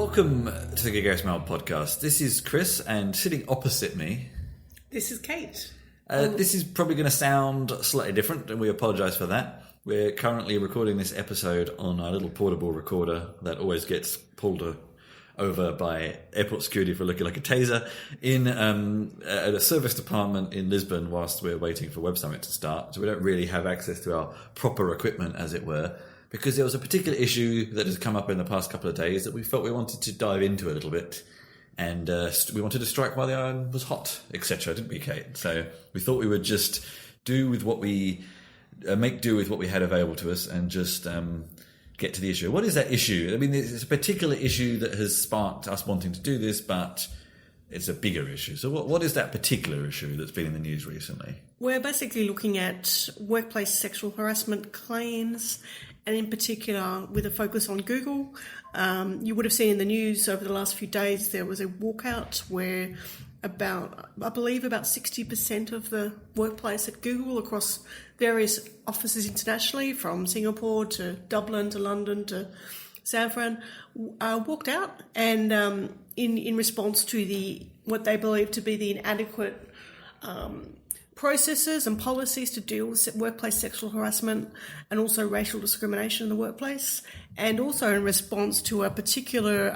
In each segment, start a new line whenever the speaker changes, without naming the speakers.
Welcome to the Gig Mail podcast. This is Chris, and sitting opposite me...
This is Kate.
This is probably going to sound slightly different, and we apologise for that. We're currently recording this episode on our little portable recorder that always gets pulled over by airport security for looking like a taser in at a service department in Lisbon whilst we're waiting for Web Summit to start. So we don't really have access to our proper equipment, as it were, because there was a particular issue that has come up in the past couple of days that we felt we wanted to dive into a little bit. And we wanted to strike while the iron was hot, etc., didn't we, Kate? So we thought we would just do with what we... make do with what we had available to us and just get to the issue. What is that issue? I mean, it's a particular issue that has sparked us wanting to do this, but it's a bigger issue. So what is that particular issue that's been in the news recently?
We're basically looking at workplace sexual harassment claims, and in particular with a focus on Google. You would have seen in the news over the last few days there was a walkout where I believe about 60% of the workplace at Google across various offices internationally, from Singapore to Dublin to London to San Fran, walked out, and in response to what they believe to be the inadequate processes and policies to deal with workplace sexual harassment and also racial discrimination in the workplace, and also in response to a particular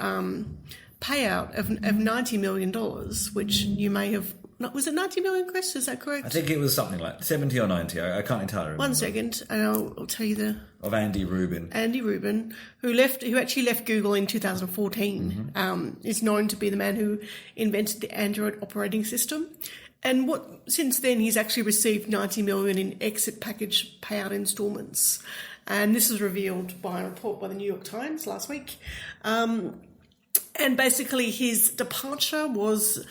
payout of $90 million, which you may have... Was it 90 million, Chris? Is that correct?
I think it was something like 70 or 90. I can't entirely remember.
1 second, and I'll tell you the...
Of Andy Rubin.
Andy Rubin, who actually left Google in 2014, is known to be the man who invented the Android operating system. And since then, he's actually received 90 million in exit package payout installments. And this was revealed by a report by the New York Times last week. And basically, his departure was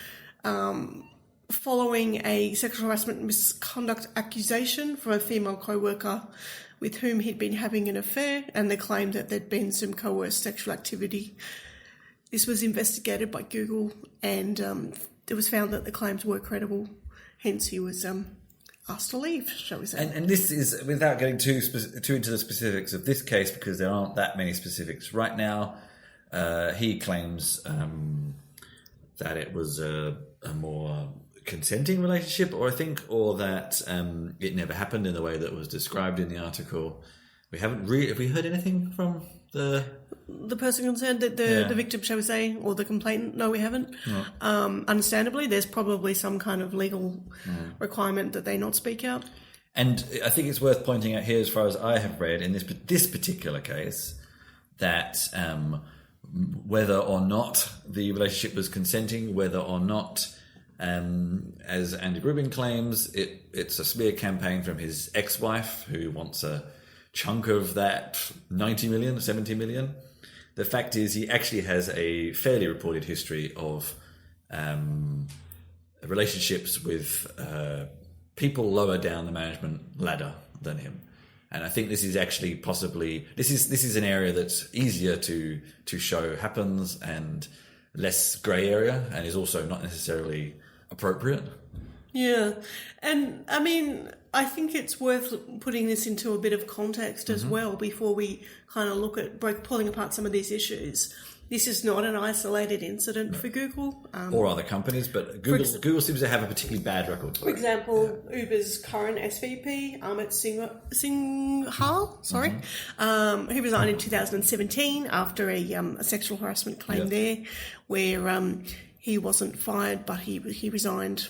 following a sexual harassment misconduct accusation from a female co-worker with whom he'd been having an affair, and they claimed that there'd been some coerced sexual activity. This was investigated by Google, and it was found that the claims were credible. Hence, he was asked to leave, shall we say.
And this is, without getting too into the specifics of this case, because there aren't that many specifics right now, he claims that it was a more consenting relationship, or that it never happened in the way that was described in the article. We haven't have we heard anything from the person concerned, the victim, shall we say, or the complainant? No, we haven't. No. Understandably, there's probably some kind of legal requirement that they not speak out. And I think it's worth pointing out here, as far as I have read in this particular case, that whether or not the relationship was consenting, whether or not, as Andy Rubin claims, it's a smear campaign from his ex-wife who wants a chunk of that 90 million, 70 million. The fact is, he actually has a fairly reported history of relationships with people lower down the management ladder than him. And I think this is actually this is an area that's easier to show happens and less grey area, and is also not necessarily appropriate.
Yeah, and I mean, I think it's worth putting this into a bit of context as well before we kind of look at pulling apart some of these issues. This is not an isolated incident for Google.
Or other companies, but Google seems to have a particularly bad record.
For example, Uber's current SVP, Amit Singhal, he resigned in 2017 after a sexual harassment claim there, where he wasn't fired, but he resigned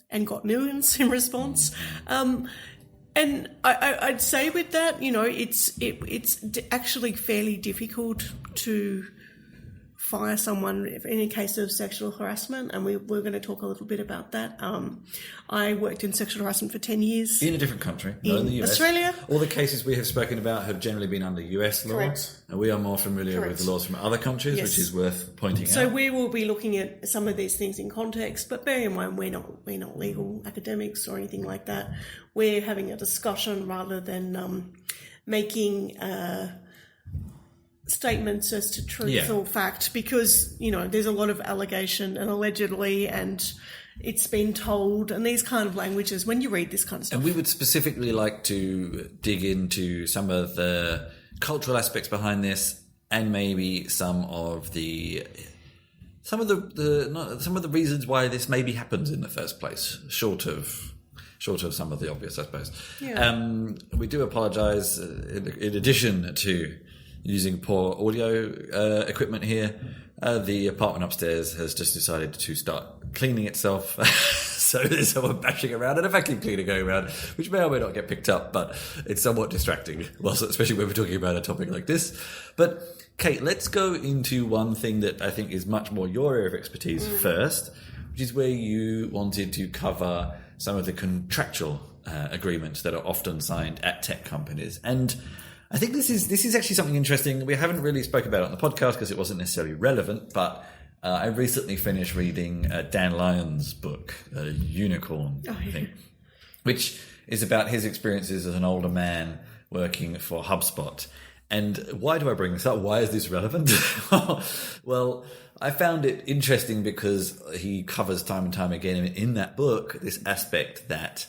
and got millions in response. And I'd say with that, it's actually fairly difficult to fire someone in a case of sexual harassment, and we're going to talk a little bit about that. I worked in sexual harassment for 10 years.
In a different country, not in the US.
Australia.
All the cases we have spoken about have generally been under US law. Correct. And we are more familiar with the laws from other countries, which is worth pointing out.
So we will be looking at some of these things in context, but bear in mind we're not legal academics or anything like that. We're having a discussion rather than making statements as to truth or fact, because there's a lot of allegation and allegedly, and it's been told, and these kind of languages when you read this kind of stuff.
And we would specifically like to dig into some of the cultural aspects behind this, and maybe some of the reasons why this maybe happens in the first place, short of some of the obvious, I suppose.
Yeah.
We do apologise in addition to using poor audio equipment here. The apartment upstairs has just decided to start cleaning itself. So there's someone bashing around and a vacuum cleaner going around, which may or may not get picked up, but it's somewhat distracting, especially when we're talking about a topic like this. But Kate, let's go into one thing that I think is much more your area of expertise first, which is where you wanted to cover some of the contractual agreements that are often signed at tech companies. And I think this is actually something interesting. We haven't really spoke about it on the podcast because it wasn't necessarily relevant, but I recently finished reading Dan Lyon's book, Unicorn, I think, which is about his experiences as an older man working for HubSpot. And why do I bring this up? Why is this relevant? Well, I found it interesting because he covers time and time again in that book this aspect that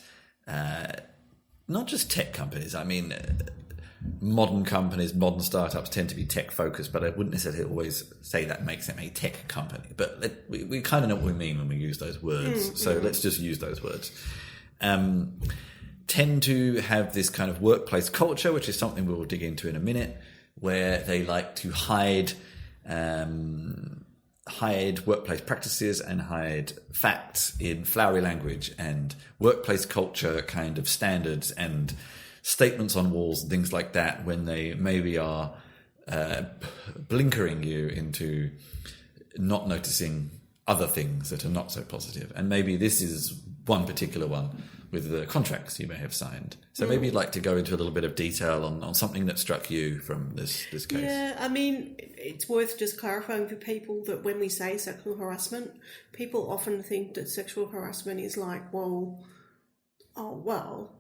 not just tech companies, I mean, modern companies, modern startups tend to be tech focused, but I wouldn't necessarily always say that makes them a tech company. But we kind of know what we mean when we use those words. So let's just use those words. Tend to have this kind of workplace culture, which is something we'll dig into in a minute, where they like to hide workplace practices and hide facts in flowery language and workplace culture kind of standards and statements on walls and things like that, when they maybe are blinkering you into not noticing other things that are not so positive. And maybe this is one particular one with the contracts you may have signed. So maybe you'd like to go into a little bit of detail on something that struck you from this case.
Yeah, I mean, it's worth just clarifying for people that when we say sexual harassment, people often think that sexual harassment is like,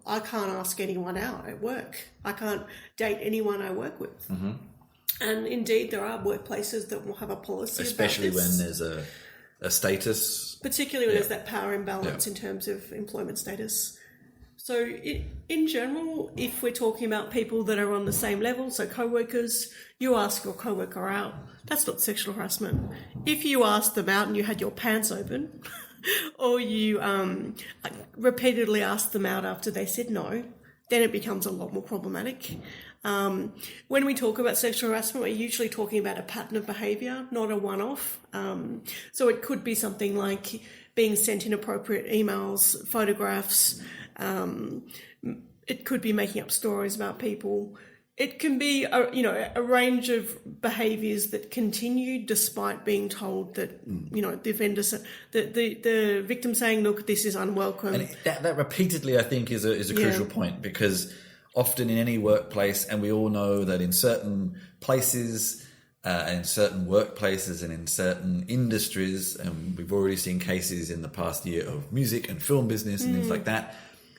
I can't ask anyone out at work. I can't date anyone I work with. Mm-hmm. And indeed, there are workplaces that will have a policy
especially
about this.
When there's a status.
Particularly when there's that power imbalance in terms of employment status. So in general, if we're talking about people that are on the same level, so co-workers, you ask your co-worker out, that's not sexual harassment. If you asked them out and you had your pants open, or you repeatedly asked them out after they said no, then it becomes a lot more problematic. When we talk about sexual harassment, we're usually talking about a pattern of behaviour, not a one-off. So it could be something like being sent inappropriate emails, photographs. It could be making up stories about people. It can be a range of behaviours that continue despite being told that the offender, the victim saying, "Look, this is unwelcome."
And that repeatedly, I think, is a crucial point, because often in any workplace, and we all know that in certain places, in certain workplaces, and in certain industries, and we've already seen cases in the past year of music and film business and things like that.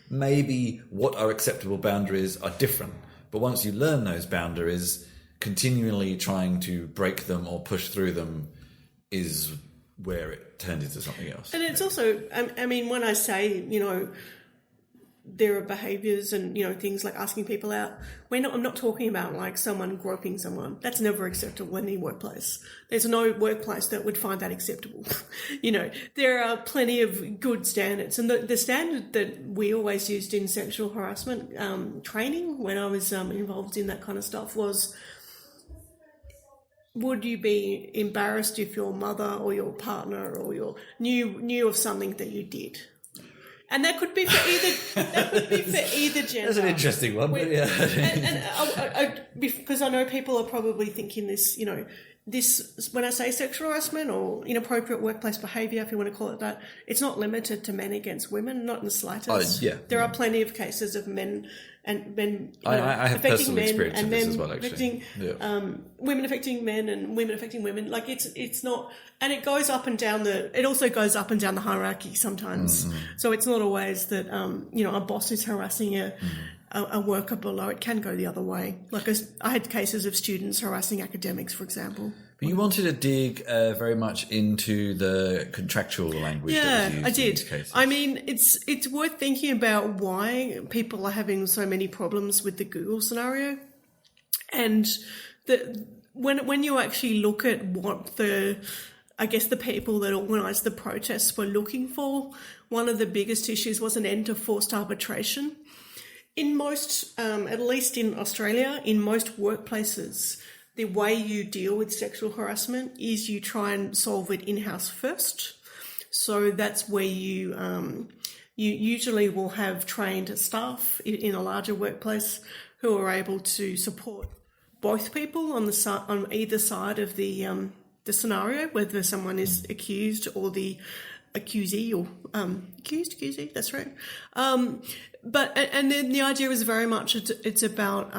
Maybe what are acceptable boundaries are different. But once you learn those boundaries, continually trying to break them or push through them is where it turns into something else.
And it's also, I mean, when I say, there are behaviours and, things like asking people out, I'm not talking about like someone groping someone. That's never acceptable in any workplace. There's no workplace that would find that acceptable. There are plenty of good standards. And the standard that we always used in sexual harassment training when I was involved in that kind of stuff was, would you be embarrassed if your mother or your partner or your knew of something that you did? And that could be for either gender.
That's an interesting one, but yeah.
And because I know people are probably thinking this, this, when I say sexual harassment or inappropriate workplace behaviour, if you want to call it that, it's not limited to men against women, not in the slightest. There are plenty of cases of men and men.
I have
affecting
personal
men
experience
and
of this
men
as well, actually.
Women affecting men and women affecting women. Like it's not, and it goes up and down it also goes up and down the hierarchy sometimes. So it's not always that a boss is harassing a worker below. It can go the other way. Like I had cases of students harassing academics, for example.
But you wanted to dig very much into the contractual language.
Yeah,
that was used
I
in
did.
these cases.
I mean, it's worth thinking about why people are having so many problems with the Google scenario. And when you actually look at what the people that organised the protests were looking for, one of the biggest issues was an end to forced arbitration. In most, at least in Australia, in most workplaces, the way you deal with sexual harassment is you try and solve it in-house first. So that's where you usually will have trained staff in a larger workplace who are able to support both people on either side of the scenario, whether someone is accused or the accusee, or accusee. That's right. And then the idea is very much it's about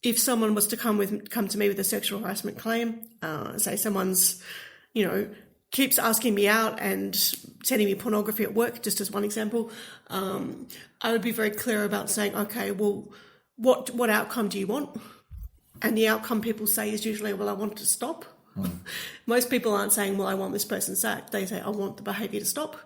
if someone was to come to me with a sexual harassment claim, say someone's, keeps asking me out and sending me pornography at work, just as one example, I would be very clear about saying, okay, well, what outcome do you want? And the outcome people say is usually, well, I want it to stop. Most people aren't saying, well, I want this person sacked. They say, I want the behaviour to stop.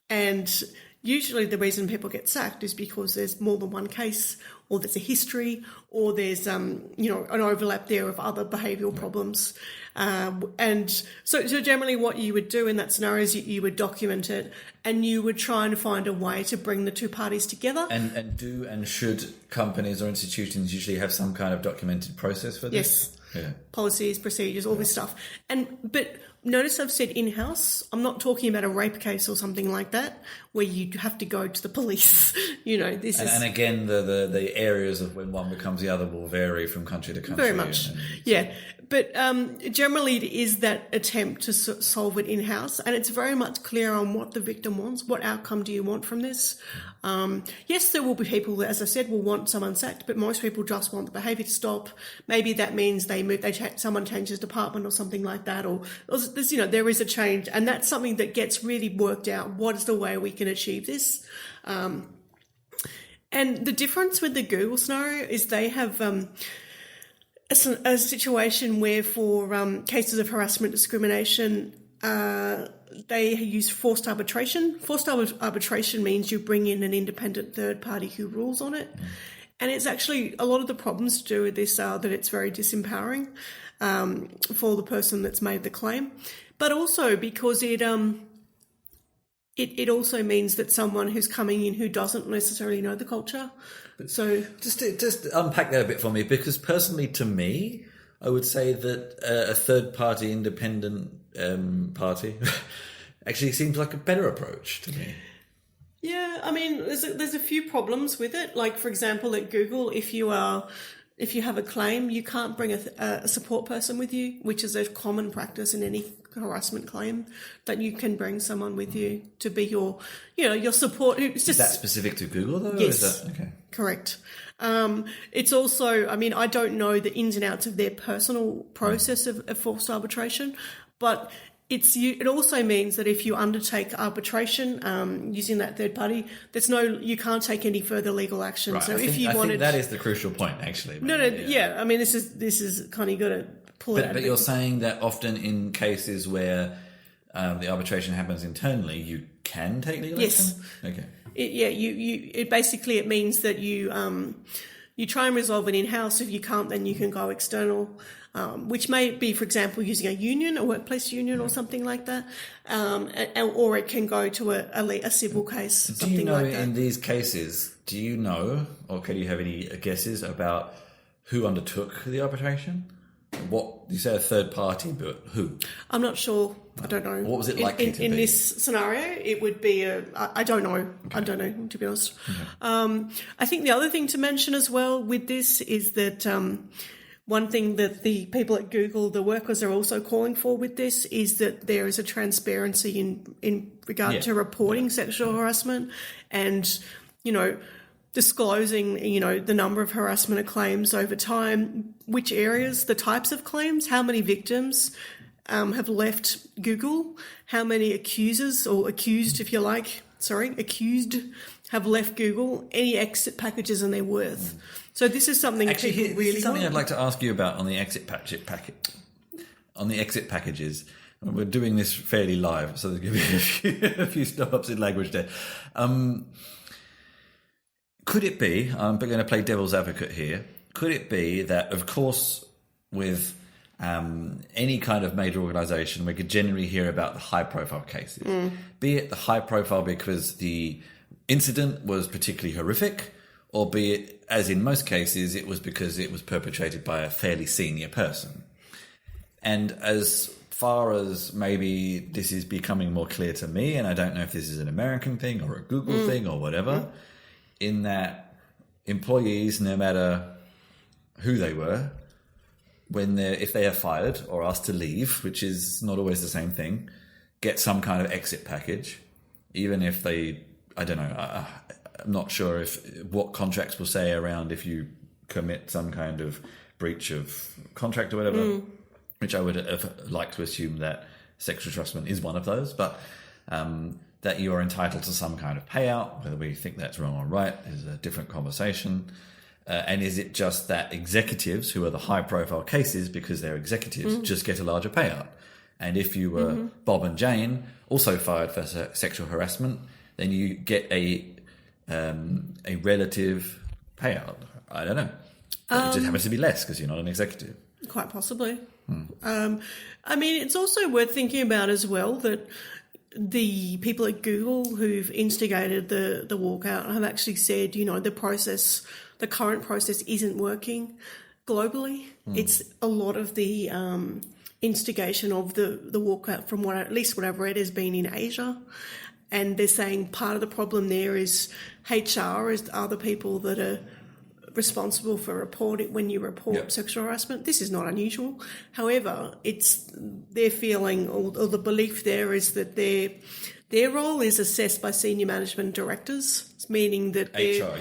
And usually the reason people get sacked is because there's more than one case, or there's a history, or there's an overlap there of other behavioural problems. And so generally what you would do in that scenario is you would document it, and you would try and find a way to bring the two parties together.
And should companies or institutions usually have some kind of documented process for this?
Yes. Yeah. Policies, procedures, all this stuff. But notice I've said in-house. I'm not talking about a rape case or something like that where you have to go to the police. And
again, the areas of when one becomes the other will vary from country to country.
Very much, yeah. But generally it is that attempt to solve it in-house, and it's very much clear on what the victim wants. What outcome do you want from this? Yes, there will be people that, as I said, will want someone sacked, but most people just want the behaviour to stop. Maybe that means someone changes department or something like that, or there is a change, and that's something that gets really worked out. What is the way we can achieve this? And the difference with the Google scenario is they have a situation where for cases of harassment discrimination, they use forced arbitration. Forced arbitration means you bring in an independent third party who rules on it. And it's actually, a lot of the problems to do with this are that it's very disempowering for the person that's made the claim, but also because it also means that someone who's coming in who doesn't necessarily know the culture. So
just unpack that a bit for me, because personally, to me, I would say that a third-party independent party actually seems like a better approach to me.
Yeah, I mean, there's a few problems with it. Like, for example, at Google, if you have a claim, you can't bring a support person with you, which is a common practice in any harassment claim, that you can bring someone with you to be your support. It's just,
is that specific to Google though?
Yes.
Or is that, okay.
Correct. It's also, I mean, I don't know the ins and outs of their personal process of forced arbitration, but it also means that if you undertake arbitration using that third party, you can't take any further legal action.
Right.
So
I think that is the crucial point, actually.
Yeah. I mean, this is kind of, you got to pull it out.
But you're saying that often in cases where the arbitration happens internally, you can take legal action? Okay.
It means that you try and resolve it in-house. If you can't, then you can go external, which may be, for example, using a workplace union or something like that, or it can go to a civil case.
Do you know, in these cases, or can you have any guesses about who undertook the arbitration? What you say, a third party, but who?
I'm not sure. I don't know.
What was it likely to be?
In this scenario, it would be I don't know. Okay. I don't know, to be honest. Okay. I think the other thing to mention as well with this is that one thing that the people at Google, the workers, are also calling for with this is that there is a transparency in regard to reporting sexual harassment, and disclosing, the number of harassment claims over time, which areas, the types of claims, how many victims have left Google, how many accusers, or accused, if you like, accused have left Google, any exit packages and their worth. So this is something people really
something
want.
I'd like to ask you about on the exit packages. We're doing this fairly live, so there's going to be a few stop-ups in language there. Could it be, I'm going to play devil's advocate here, could it be that, of course, with any kind of major organisation, we could generally hear about the high-profile cases, be it the high-profile because the incident was particularly horrific, or be it, as in most cases, it was because it was perpetrated by a fairly senior person. And as far as maybe this is becoming more clear to me, and I don't know if this is an American thing or a Google thing or whatever, in that employees, no matter who they were, if they are fired or asked to leave, which is not always the same thing, get some kind of exit package, even if they, I don't know, I'm not sure what contracts will say around if you commit some kind of breach of contract or whatever, which I would have liked to assume that sexual harassment is one of those, but that you are entitled to some kind of payout. Whether we think that's wrong or right is a different conversation. And is it just that executives, who are the high-profile cases because they're executives, just get a larger payout? And if you were Bob and Jane, also fired for sexual harassment, then you get a relative payout. I don't know. It just happens to be less because you're not an executive.
Quite possibly. I mean, it's also worth thinking about as well that the people at Google who've instigated the walkout have actually said, the current process isn't working globally. It's a lot of the instigation of the walkout, from at least what I've read, has been in Asia. And they're saying part of the problem there is HR are the people that are responsible for reporting when you report sexual harassment. This is not unusual. However, it's their feeling or the belief there is that their role is assessed by senior management directors, meaning that
HR,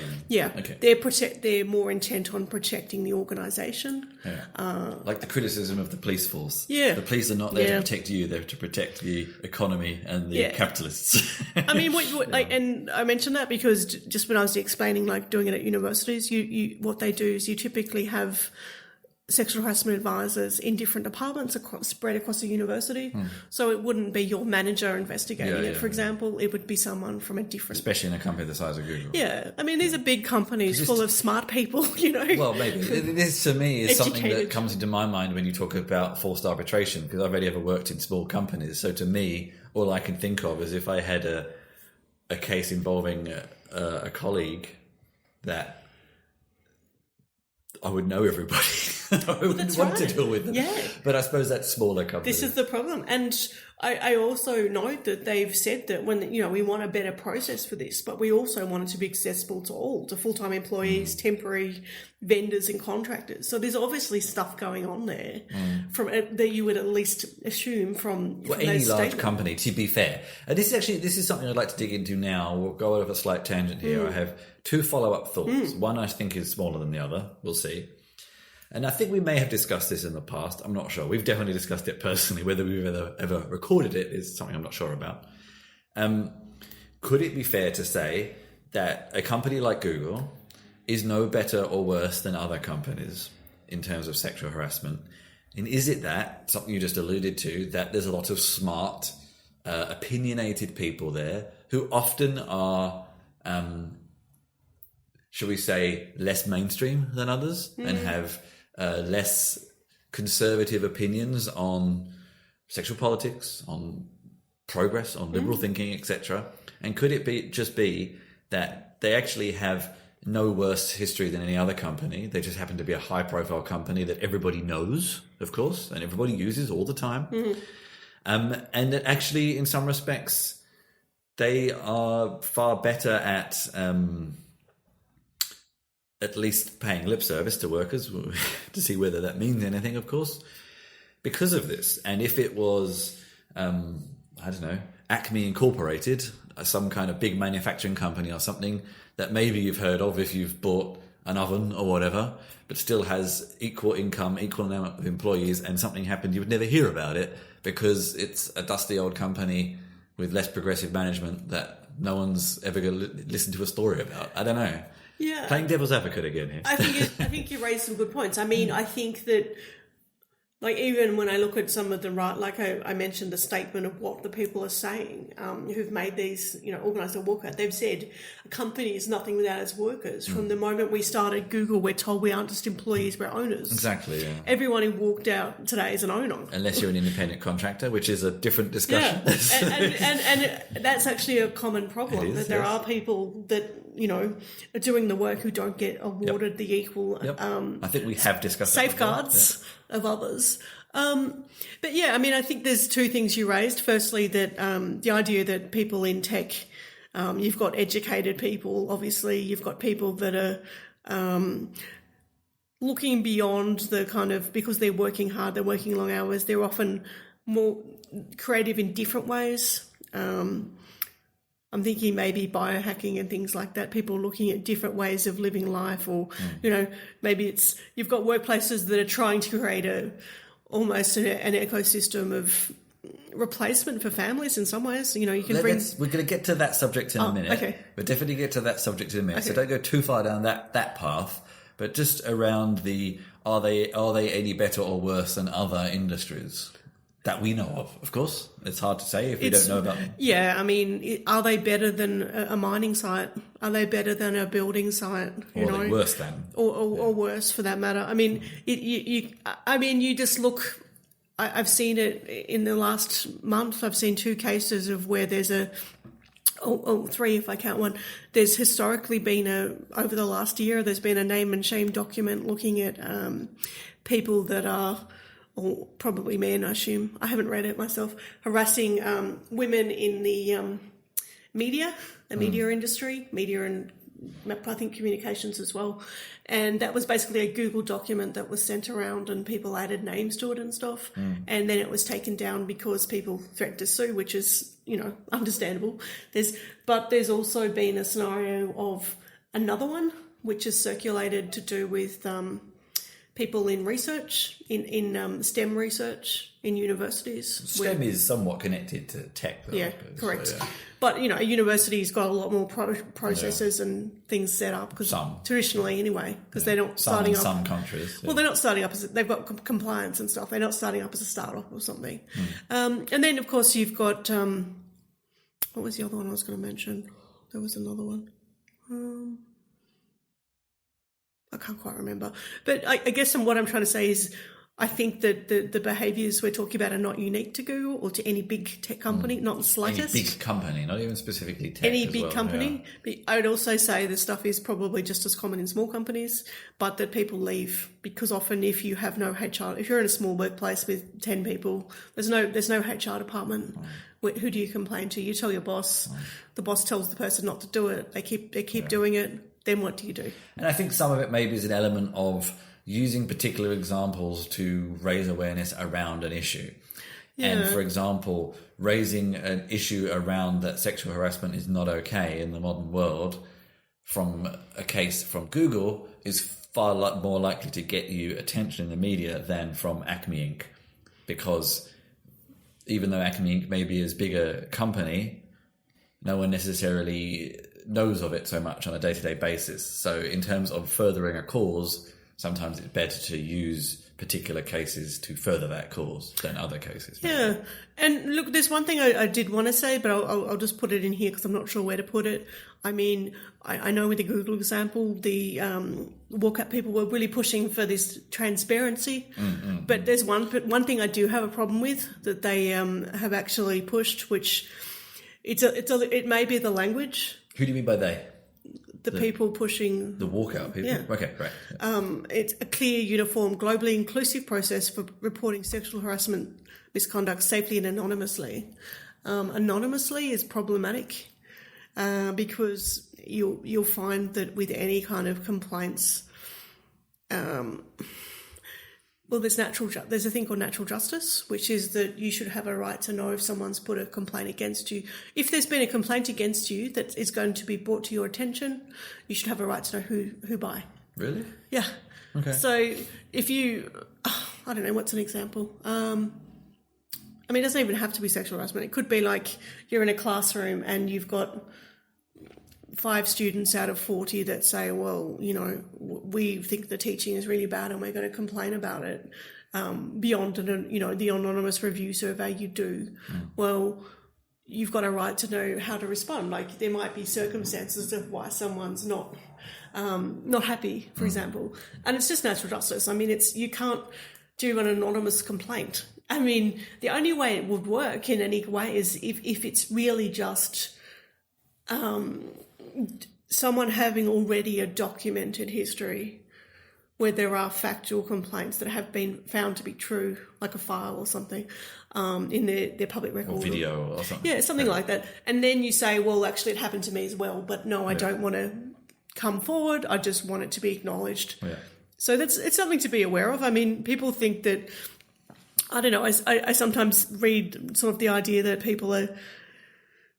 they're more intent on protecting the organisation.
Yeah. Like the criticism of the police force.
Yeah.
The police are not there to protect you; they're to protect the economy and the capitalists.
I mean, and I mentioned that because just when I was explaining, doing it at universities, what they do is you typically have sexual harassment advisors in different departments spread across the university. So it wouldn't be your manager investigating it, for example. It would be someone from a different...
Especially in a company the size of Google.
Yeah. I mean, these are big companies full of smart people, Well,
maybe. This, to me, is something that comes into my mind when you talk about forced arbitration, because I've only ever worked in small companies. So to me, all I can think of is if I had a case involving a colleague that I would know everybody. I wouldn't want to deal with them.
Yeah.
But I suppose that's smaller companies.
This is the problem. And I also note that they've said that when, we want a better process for this, but we also want it to be accessible to all, to full-time employees, temporary vendors and contractors. So there's obviously stuff going on there that you would at least assume from
any large company, to be fair. And this is something I'd like to dig into now. We'll go out of a slight tangent here. I have two follow-up thoughts. One I think is smaller than the other. We'll see. And I think we may have discussed this in the past. I'm not sure. We've definitely discussed it personally. Whether we've ever recorded it is something I'm not sure about. Could it be fair to say that a company like Google is no better or worse than other companies in terms of sexual harassment? And is it that, something you just alluded to, that there's a lot of smart, opinionated people there who often are... shall we say, less mainstream than others and have less conservative opinions on sexual politics, on progress, on liberal thinking, etc. And could it be that they actually have no worse history than any other company? They just happen to be a high-profile company that everybody knows, of course, and everybody uses all the time. And that actually, in some respects, they are far better at least paying lip service to workers to see whether that means anything, of course, because of this. And if it was, Acme Incorporated, some kind of big manufacturing company or something that maybe you've heard of if you've bought an oven or whatever, but still has equal income, equal amount of employees, and something happened, you would never hear about it because it's a dusty old company with less progressive management that no one's ever going to listen to a story about. I don't know.
Yeah.
Playing devil's advocate again here.
I think you raised some good points. I mean, I think that Like, even when I look at some of the like I mentioned the statement of what the people are saying, who've made these, organised a walkout, they've said a company is nothing without its workers. From the moment we started Google, we're told we aren't just employees, we're owners.
Exactly, yeah.
Everyone who walked out today is an owner.
Unless you're an independent contractor, which is a different discussion.
Yeah. and that's actually a common problem,
It is,
that there
yes.
are people that, are doing the work who don't get awarded the equal
I think we have discussed that
safeguards of others. But yeah, I mean, I think there's two things you raised. Firstly, that the idea that people in tech, you've got educated people, obviously, you've got people that are looking beyond the kind of, because they're working hard, they're working long hours, they're often more creative in different ways. I'm thinking maybe biohacking and things like that, people looking at different ways of living life, or, maybe it's, you've got workplaces that are trying to create almost an ecosystem of replacement for families in some ways. You can bring...
We're going to get to that subject in a minute.
Okay.
We'll definitely get to that subject in a minute.
Okay.
So don't go too far down that path, but just around are they any better or worse than other industries? That we know of course. It's hard to say if we don't know about them.
Yeah, I mean, are they better than a mining site? Are they better than a building site?
Or are they worse than?
Or worse, for that matter. I mean, you just look. I've seen it in the last month. I've seen two cases of where there's three if I count one. There's historically been over the last year, there's been a name and shame document looking at people that are, or probably men, I assume, I haven't read it myself, harassing women in the media industry, media and I think communications as well. And that was basically a Google document that was sent around and people added names to it and stuff. And then it was taken down because people threatened to sue, which is, understandable. There's also been a scenario of another one, which is circulated to do with people in research, in STEM research in universities.
STEM is somewhat connected to tech, though.
Yeah, correct.
So, yeah.
But, a university's got a lot more processes and things set up, because traditionally anyway, because they're not starting up.
Some countries. Yeah.
Well, they're not starting up they've got compliance and stuff. They're not starting up as a startup or something. And then, of course, you've got, what was the other one I was going to mention? There was another one. I can't quite remember. But I guess what I'm trying to say is, I think that the behaviours we're talking about are not unique to Google or to any big tech company, not the slightest.
Any big company, not even specifically tech.
Any big company. Yeah. But I would also say this stuff is probably just as common in small companies, but that people leave because often if you have no HR, if you're in a small workplace with 10 people, there's no HR department. Who do you complain to? You tell your boss. The boss tells the person not to do it. They keep doing it. Then what do you do?
And I think some of it maybe is an element of using particular examples to raise awareness around an issue. Yeah. And for example, raising an issue around that sexual harassment is not okay in the modern world from a case from Google is far more likely to get you attention in the media than from Acme Inc. Because even though Acme Inc. may be as big a company, no one necessarily knows of it so much on a day-to-day basis. So in terms of furthering a cause, sometimes it's better to use particular cases to further that cause than other cases.
Yeah. And look, there's one thing I did want to say, but I'll just put it in here because I'm not sure where to put it. I mean, I know with the Google example, the Walkout people were really pushing for this transparency. But there's one thing I do have a problem with that they have actually pushed, which it may be the language.
Who do you mean by they?
The people pushing...
The Walkout people?
Yeah.
Okay, great.
It's a clear, uniform, globally inclusive process for reporting sexual harassment misconduct safely and anonymously. Anonymously is problematic because you'll find that with any kind of complaints... there's a thing called natural justice, which is that you should have a right to know if someone's put a complaint against you. If there's been a complaint against you that is going to be brought to your attention, you should have a right to know who by.
Really?
Yeah.
Okay.
So if you, I don't know, what's an example? I mean, it doesn't even have to be sexual harassment. It could be like you're in a classroom and you've got 5 students out of 40 that say, well, we think the teaching is really bad and we're going to complain about it. beyond the anonymous review survey you do. Well, you've got a right to know how to respond. Like, there might be circumstances of why someone's not happy, for example, and it's just natural justice. I mean, you can't do an anonymous complaint. I mean, the only way it would work in any way is if it's really just someone having already a documented history where there are factual complaints that have been found to be true, like a file or something, in their public record.
Or video or something.
Yeah, something like that. And then you say, well, actually it happened to me as well, but no, I don't want to come forward. I just want it to be acknowledged.
Yeah.
So it's something to be aware of. I mean, people think that, I don't know, I sometimes read sort of the idea that people are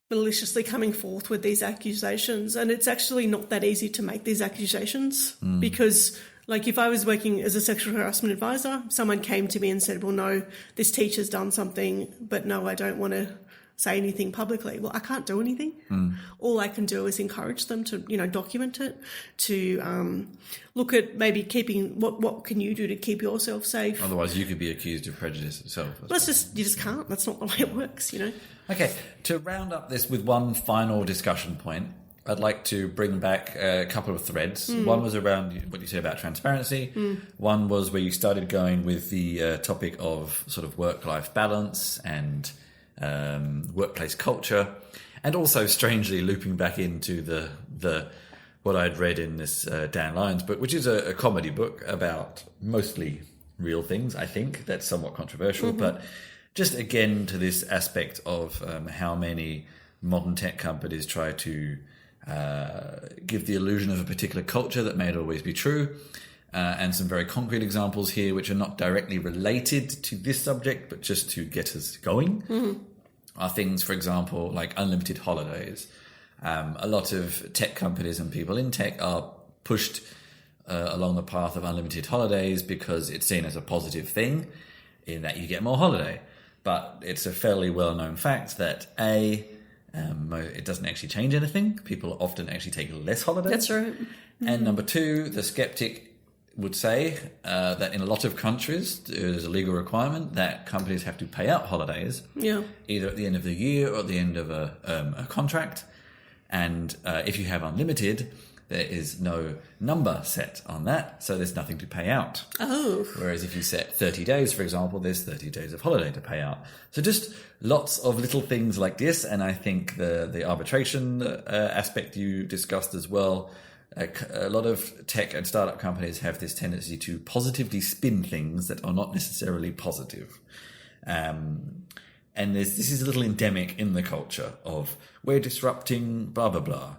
maliciously coming forth with these accusations, and it's actually not that easy to make these accusations because, like, if I was working as a sexual harassment advisor, someone came to me and said, well, no, this teacher's done something, but no, I don't want to say anything publicly. Well, I can't do anything. All I can do is encourage them to, document it, to look at maybe keeping, what can you do to keep yourself safe?
Otherwise, you could be accused of prejudice yourself.
You just can't. That's not the way it works,
Okay, to round up this with one final discussion point, I'd like to bring back a couple of threads. One was around what you said about transparency. One was where you started going with the topic of sort of work-life balance and workplace culture, and also strangely looping back into the what I'd read in this Dan Lyons book, which is a comedy book about mostly real things. I think that's somewhat controversial, but just again to this aspect of how many modern tech companies try to give the illusion of a particular culture that may not always be true. And some very concrete examples here, which are not directly related to this subject, but just to get us going, are things, for example, like unlimited holidays. A lot of tech companies and people in tech are pushed along the path of unlimited holidays because it's seen as a positive thing in that you get more holiday. But it's a fairly well-known fact that it doesn't actually change anything. People often actually take less holidays.
That's right.
And number two, the skeptic would say that in a lot of countries, there's a legal requirement that companies have to pay out holidays, either at the end of the year or at the end of a contract. And if you have unlimited, there is no number set on that, so there's nothing to pay out.
Oh.
Whereas if you set 30 days, for example, there's 30 days of holiday to pay out. So just lots of little things like this, and I think the arbitration aspect you discussed as well. A lot of tech and startup companies have this tendency to positively spin things that are not necessarily positive. And this is a little endemic in the culture of we're disrupting blah, blah, blah,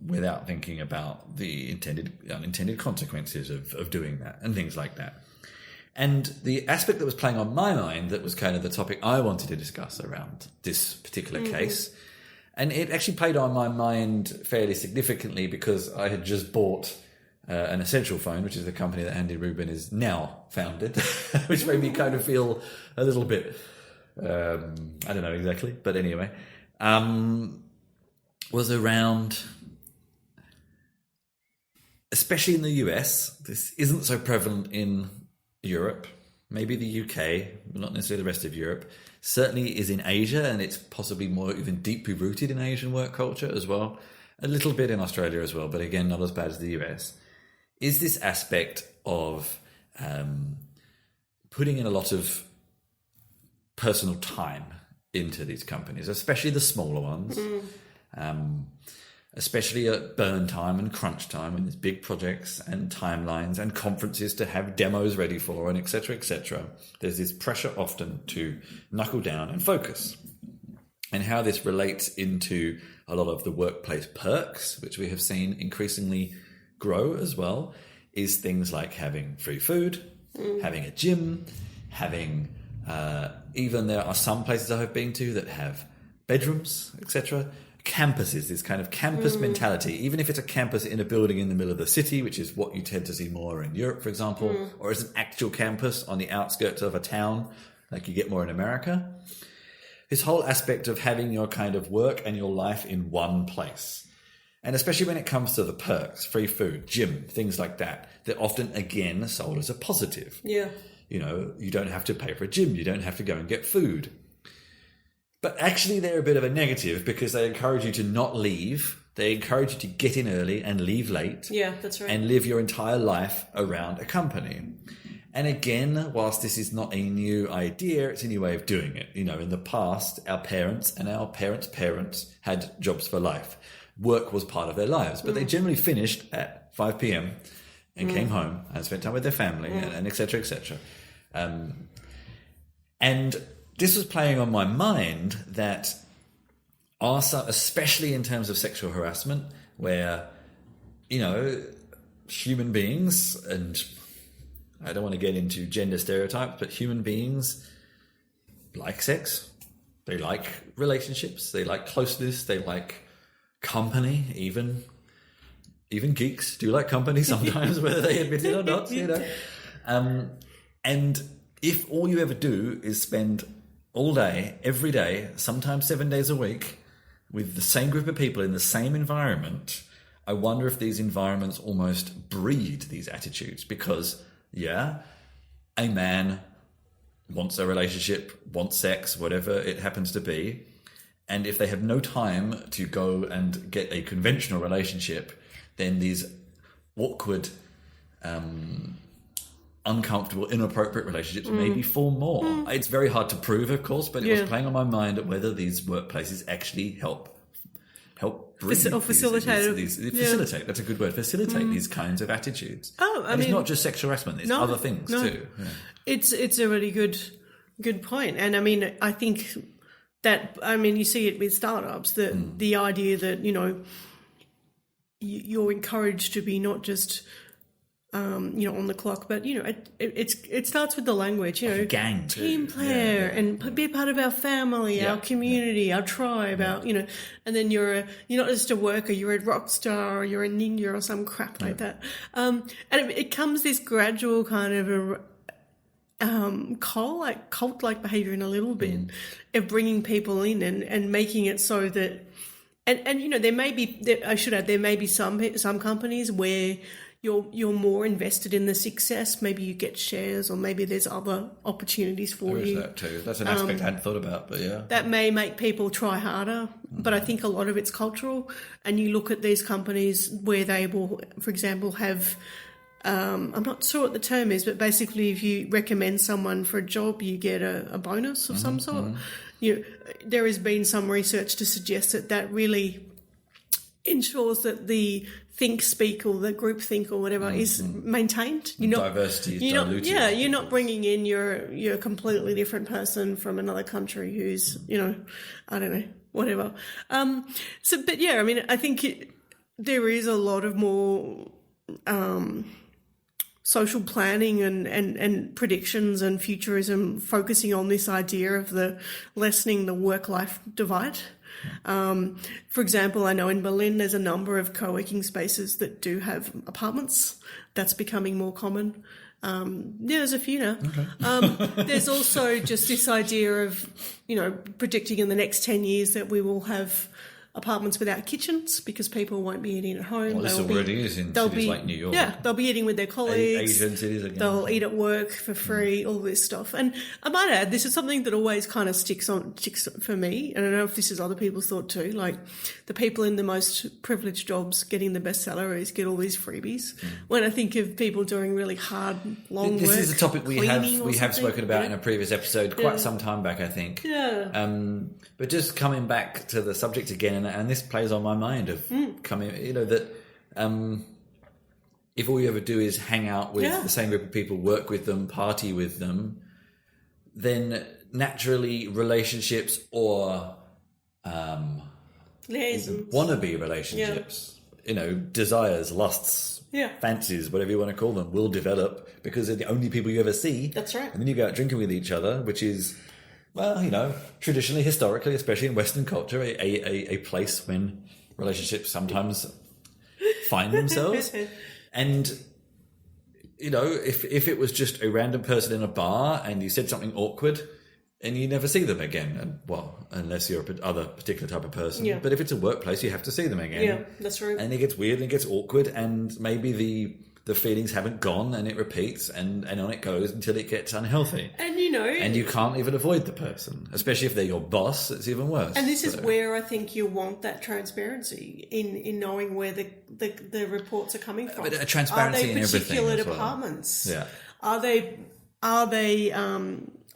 without thinking about the unintended consequences of doing that and things like that. And the aspect that was playing on my mind that was kind of the topic I wanted to discuss around this particular case, and it actually played on my mind fairly significantly because I had just bought an Essential Phone, which is the company that Andy Rubin is now founded, which made me kind of feel a little bit, I don't know exactly, but anyway, was around, especially in the US, this isn't so prevalent in Europe, maybe the UK, but not necessarily the rest of Europe, certainly is in Asia, and it's possibly more even deeply rooted in Asian work culture as well, a little bit in Australia as well, but again, not as bad as the US, is this aspect of putting in a lot of personal time into these companies, especially the smaller ones, especially at burn time and crunch time, and there's big projects and timelines and conferences to have demos ready for, and etc., etc. There's this pressure often to knuckle down and focus. And how this relates into a lot of the workplace perks, which we have seen increasingly grow as well, is things like having free food, having a gym, having even there are some places I have been to that have bedrooms, etc. Campuses, this kind of campus mentality, even if it's a campus in a building in the middle of the city, which is what you tend to see more in Europe, for example, or as an actual campus on the outskirts of a town, like you get more in America. This whole aspect of having your kind of work and your life in one place. And especially when it comes to the perks, free food, gym, things like that, they're often, again, sold as a positive.
Yeah.
You know, you don't have to pay for a gym. You don't have to go and get food. But actually, they're a bit of a negative because they encourage you to not leave. They encourage you to get in early and leave late.
Yeah, that's right.
And live your entire life around a company. And again, whilst this is not a new idea, it's a new way of doing it. You know, in the past, our parents and our parents' parents had jobs for life. Work was part of their lives, but they generally finished at 5 p.m. and came home and spent time with their family and et cetera, et cetera. And this was playing on my mind that also, especially in terms of sexual harassment, where, you know, human beings, and I don't want to get into gender stereotypes, but human beings like sex, they like relationships, they like closeness, they like company, even geeks do like company sometimes, whether they admit it or not, you know. And if all you ever do is spend all day, every day, sometimes 7 days a week, with the same group of people in the same environment, I wonder if these environments almost breed these attitudes. Because, yeah, a man wants a relationship, wants sex, whatever it happens to be, and if they have no time to go and get a conventional relationship, then these awkward, uncomfortable, inappropriate relationships maybe form more. It's very hard to prove, of course, but it was playing on my mind whether these workplaces actually help breed
facilitate.
Facilitate. That's a good word. Facilitate these kinds of attitudes.
I mean,
it's not just sexual harassment. There's other things too. Yeah.
It's a really good point, and I mean, I think that you see it with startups that the idea that, you know, you're encouraged to be not just you know, on the clock, but, you know, it starts with the language, you know,
gang too.
Team player, and be a part of our family, our community, our tribe, our, you know, and then you're not just a worker, you're a rock star, or you're a ninja or some crap like that. And it comes this gradual kind of a cult-like behavior in a little bit of bringing people in and making it so that, and you know, there may be some companies where you're more invested in the success. Maybe you get shares, or maybe there's other opportunities for you.
That too. That's an aspect I hadn't thought about, but yeah.
That may make people try harder, but I think a lot of it's cultural. And you look at these companies where they will, for example, have, I'm not sure what the term is, but basically if you recommend someone for a job, you get a bonus of some sort. There has been some research to suggest that really ensures that the think, speak, or the group think or whatever is maintained.
Diversity is diluted.
You're not bringing in your completely different person from another country who's, you know, I don't know, whatever. But yeah, I mean, I think there is a lot of more social planning and predictions and futurism focusing on this idea of the lessening the work-life divide. For example, I know in Berlin there's a number of co-working spaces that do have apartments. That's becoming more common. There's a few now. Okay. There's also just this idea of, you know, predicting in the next 10 years that we will have apartments without kitchens because people won't be eating at home.
Well, this already is in cities like New York.
Yeah, they'll be eating with their colleagues.
Asian cities again.
They'll eat at work for free, all this stuff. And I might add, this is something that always kind of sticks for me. And I don't know if this is other people's thought too. Like the people in the most privileged jobs getting the best salaries get all these freebies. When I think of people doing really hard, long work.
This is a topic we have spoken about in a previous episode quite some time back, I think.
Yeah.
But just coming back to the subject again, and this plays on my mind of coming, you know, that if all you ever do is hang out with the same group of people, work with them, party with them, then naturally relationships or wannabe relationships, you know, desires, lusts, fancies, whatever you want to call them, will develop because they're the only people you ever see.
That's right.
And then you go out drinking with each other, which is, well, you know, traditionally, historically, especially in Western culture, a place when relationships sometimes find themselves. And, you know, if it was just a random person in a bar and you said something awkward and you never see them again, and well, unless you're other particular type of person. Yeah. But if it's a workplace, you have to see them again.
Yeah, that's right.
And it gets weird and it gets awkward, and maybe the feelings haven't gone, and it repeats, and on it goes until it gets unhealthy.
And
and you can't even avoid the person, especially if they're your boss. It's even worse.
And this is where I think you want that transparency in knowing where the reports are coming from.
But a transparency in everything.
Are they particular
as well.
departments?
Yeah.
Are they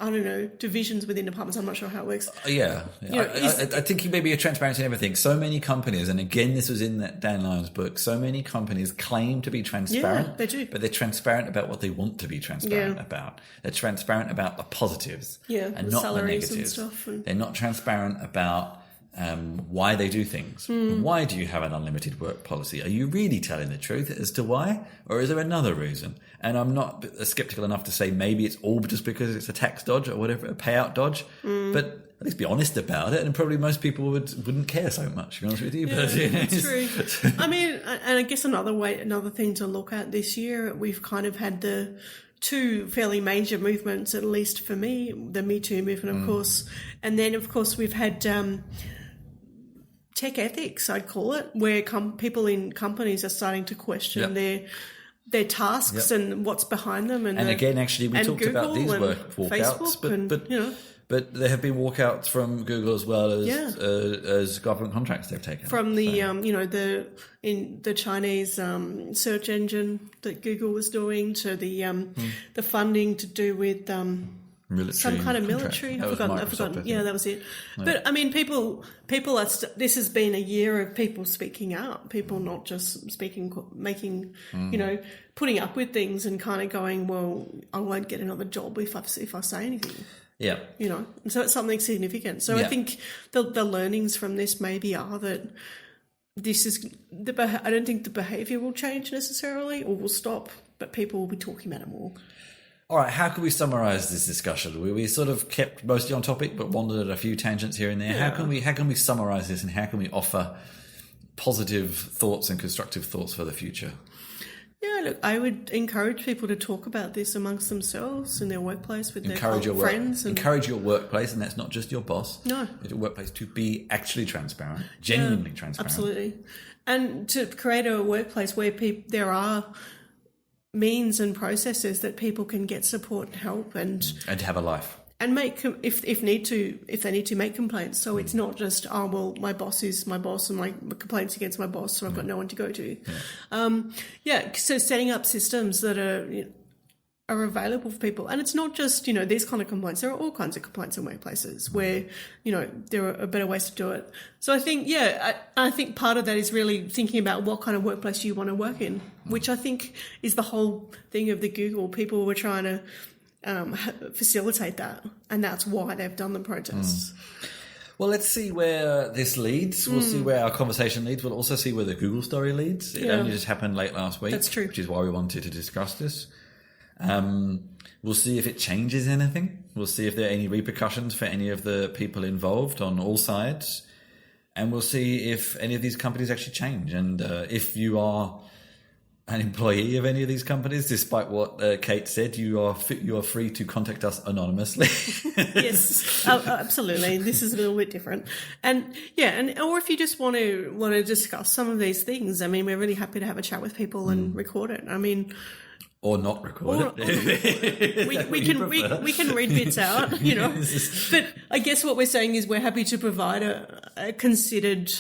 I don't know, divisions within departments? I'm not sure how it works.
Yeah. I think maybe a transparency in everything. So many companies, and again, this was in that Dan Lyons book, so many companies claim to be transparent.
Yeah, they do.
But they're transparent about what they want to be transparent about. They're transparent about the positives and not the negatives.
And stuff.
They're not transparent about why they do things. Why do you have an unlimited work policy? Are you really telling the truth as to why? Or is there another reason? And I'm not skeptical enough to say maybe it's all just because it's a tax dodge or whatever, a payout dodge. But at least be honest about it, and probably most people wouldn't care so much, to be honest with you.
Yeah, that's true. I mean, and I guess another thing to look at this year, we've kind of had the two fairly major movements, at least for me, the Me Too movement, of course, and then, of course, we've had tech ethics, I'd call it, where people in companies are starting to question their tasks and what's behind them. And
again, actually, we talked
Google
about these walkouts, but there have been walkouts from Google as well as government contracts they've taken.
From the the Chinese search engine that Google was doing to the funding to do with
military
some kind of military. I've forgotten. Yeah, that was it. Yeah. But I mean, people are. This has been a year of people speaking out. People not just making, putting up with things and kind of going, well, I won't get another job if I say anything.
Yeah.
And so it's something significant. So I think the learnings from this maybe are that this is I don't think the behaviour will change necessarily or will stop, but people will be talking about it more.
All right, how can we summarise this discussion? We sort of kept mostly on topic, but wandered at a few tangents here and there. Yeah. How can we summarise this, and how can we offer positive thoughts and constructive thoughts for the future?
Yeah, look, I would encourage people to talk about this amongst themselves in their workplace with their friends.
Encourage your workplace, and that's not just your boss.
No.
Your workplace to be actually transparent, genuinely transparent.
Absolutely. And to create a workplace where there are means and processes that people can get support and help and
have a life.
And make, if they need to make complaints. So it's not just, oh, well, my boss is my boss and my complaints against my boss, so I've got no one to go to. Yeah. So setting up systems that are available for people. And it's not just, these kind of complaints. There are all kinds of complaints in workplaces where, there are better ways to do it. So I think, I think part of that is really thinking about what kind of workplace you want to work in, which I think is the whole thing of the Google. People were trying to facilitate that, and that's why they've done the protests.
Well, let's see where this leads. We'll see where our conversation leads. We'll also see where the Google story leads. It only just happened late last week.
That's true.
Which is why we wanted to discuss this. We'll see if it changes anything. We'll see if there are any repercussions for any of the people involved on all sides. And we'll see if any of these companies actually change. And if you are an employee of any of these companies, despite what Cate said, you are free to contact us anonymously.
Yes, absolutely. This is a little bit different, and or if you just want to discuss some of these things, I mean, we're really happy to have a chat with people and record it. I mean,
or not record it.
we can read bits out, But I guess what we're saying is we're happy to provide a considered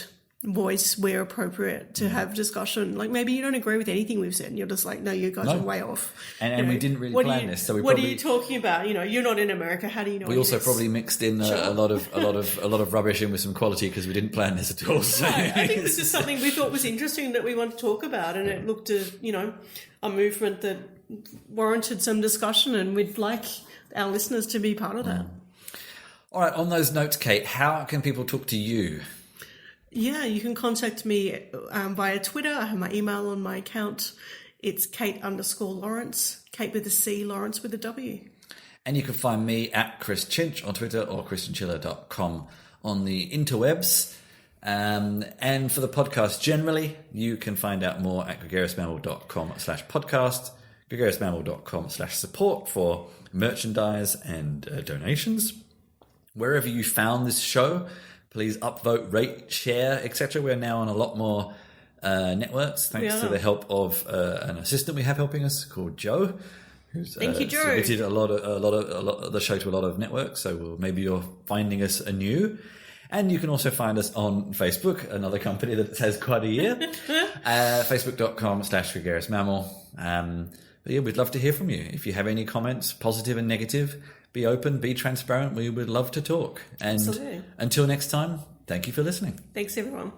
voice where appropriate to have discussion. Like maybe you don't agree with anything we've said and you're just like, no, you guys are way off.
And we didn't really plan this, so
what are you talking about? You're not in America. How do you know?
We also probably mixed in a lot of rubbish in with some quality because we didn't plan this at all. So.
Right. I think this is something we thought was interesting that we want to talk about, and it looked at a movement that warranted some discussion, and we'd like our listeners to be part of that.
All right. On those notes, Cate, how can people talk to you?
Yeah, you can contact me via Twitter. I have my email on my account. It's Kate_Lawrence, Kate with a C, Lawrence with a W.
And you can find me at Chris Chinch on Twitter or christianchiller.com on the interwebs. And for the podcast generally, you can find out more at gregariousmammal.com/podcast, gregariousmammal.com/support for merchandise and donations. Wherever you found this show, please upvote, rate, share, etc. We're now on a lot more networks, thanks to the help of an assistant we have helping us called Joe, who's
Thank you, Joe.
submitted a lot of the show to a lot of networks. So maybe you're finding us anew. And you can also find us on Facebook, another company that has quite a year, facebook.com/gregarious mammal. But yeah, we'd love to hear from you. If you have any comments, positive and negative, be open, be transparent. We would love to talk. And
Absolutely.
until next time, thank you for listening.
Thanks, everyone.